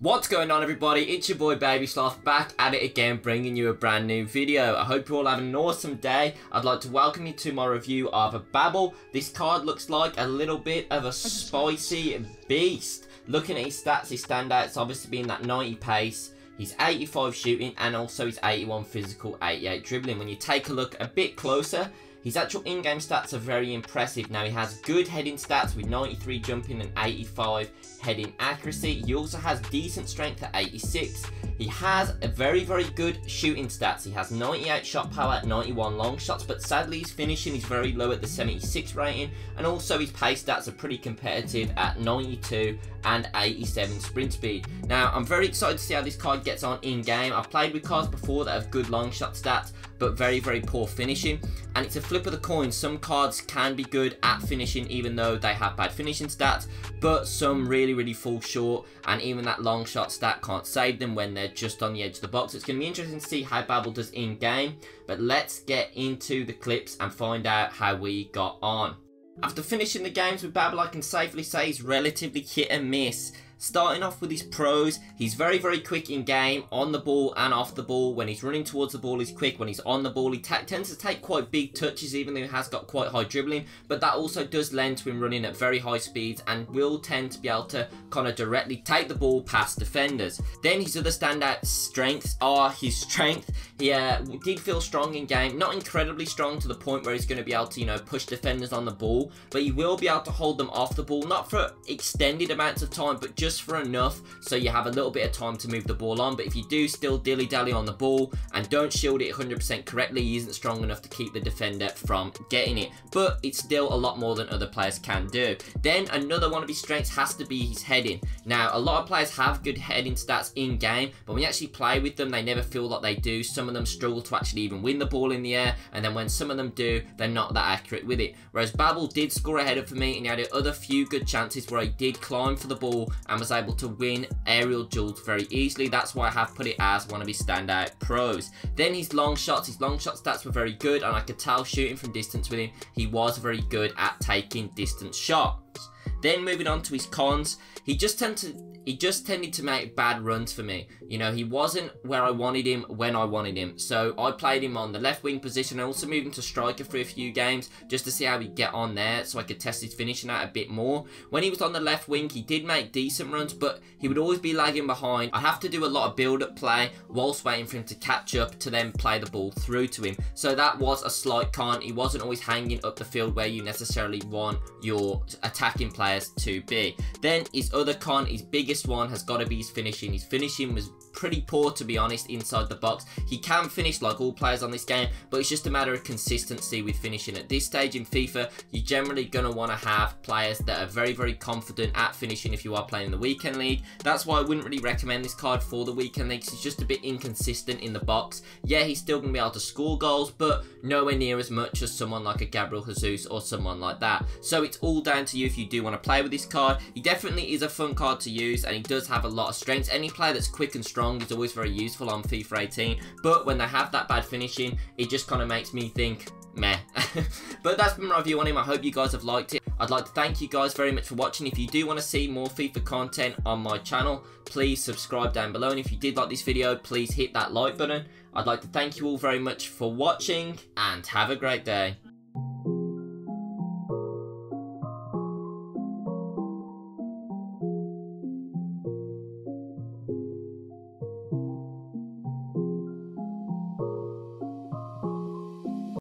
What's going on, everybody? It's your boy Baby Sloth back at it again, bringing you a brand new video. I hope you're all having an awesome day. I'd like to welcome you to my review of Babel. This card looks like a little bit of a spicy beast. Looking at his stats, his standouts obviously being that 90 pace. He's 85 shooting and also he's 81 physical, 88 dribbling. When you take a look a bit closer, his actual in-game stats are very impressive. Now, he has good heading stats with 93 jumping and 85 heading accuracy. He also has decent strength at 86. He has a very good shooting stats. He has 98 shot power, 91 long shots, but sadly his finishing is very low at the 76 rating, and also his pace stats are pretty competitive at 92 and 87 sprint speed. Now, I'm very excited to see how this card gets on in-game. I've played with cards before that have good long shot stats, but very poor finishing, and it's a flip of the coin. Some cards can be good at finishing even though they have bad finishing stats, but some really fall short, and even that long shot stat can't save them when they're just on the edge of the box. It's going to be interesting to see how Babel does in game, but let's get into the clips and find out how we got on. After finishing the games with Babel, I can safely say he's relatively hit and miss. Starting off with his pros, he's very quick in game, on the ball and off the ball. When he's running towards the ball, he's quick. When he's on the ball, he tends to take quite big touches, even though he has got quite high dribbling. But that also does lend to him running at very high speeds and will tend to be able to kind of directly take the ball past defenders. Then his other standout strengths are his strength. He did feel strong in game, not incredibly strong to the point where he's going to be able to, push defenders on the ball, but he will be able to hold them off the ball, not for extended amounts of time, but just for enough so you have a little bit of time to move the ball on. But if you do still dilly-dally on the ball and don't shield it 100% correctly, he isn't strong enough to keep the defender from getting it, but it's still a lot more than other players can do. Then another one of his strengths has to be his heading. Now, a lot of players have good heading stats in game, but when you actually play with them, they never feel like they do. Some of them struggle to actually even win the ball in the air, and then when some of them do, they're not that accurate with it. Whereas Babel did score a header for me, and he had other few good chances where he did climb for the ball and was able to win aerial duels very easily. That's why I have put it as one of his standout pros. Then his long shots stats were very good, and I could tell shooting from distance with him, he was very good at taking distance shots. Then moving on to his cons, he just tended to make bad runs for me. He wasn't where I wanted him when I wanted him. So I played him on the left wing position. I also moved him to striker for a few games just to see how he'd get on there, so I could test his finishing out a bit more. When he was on the left wing, he did make decent runs, but he would always be lagging behind. I have to do a lot of build-up play whilst waiting for him to catch up to then play the ball through to him. So that was a slight con. He wasn't always hanging up the field where you necessarily want your attacking players to be. Then his other con, his biggest one, has got to be his finishing. His finishing was pretty poor, to be honest, inside the box. He can finish like all players on this game, but it's just a matter of consistency with finishing. At this stage in FIFA, you're generally going to want to have players that are very confident at finishing if you are playing the weekend league. That's why I wouldn't really recommend this card for the weekend league, because he's just a bit inconsistent in the box. Yeah, he's still going to be able to score goals, but nowhere near as much as someone like a Gabriel Jesus or someone like that. So it's all down to you if you do want to play with this card. He definitely is a fun card to use, and he does have a lot of strengths. Any player that's quick and strong is always very useful on FIFA 18, but when they have that bad finishing, it just kind of makes me think, meh. But that's been my review on him. I hope you guys have liked it. I'd like to thank you guys very much for watching. If you do want to see more FIFA content on my channel, please subscribe down below, and if you did like this video, please hit that like button. I'd like to thank you all very much for watching, and have a great day.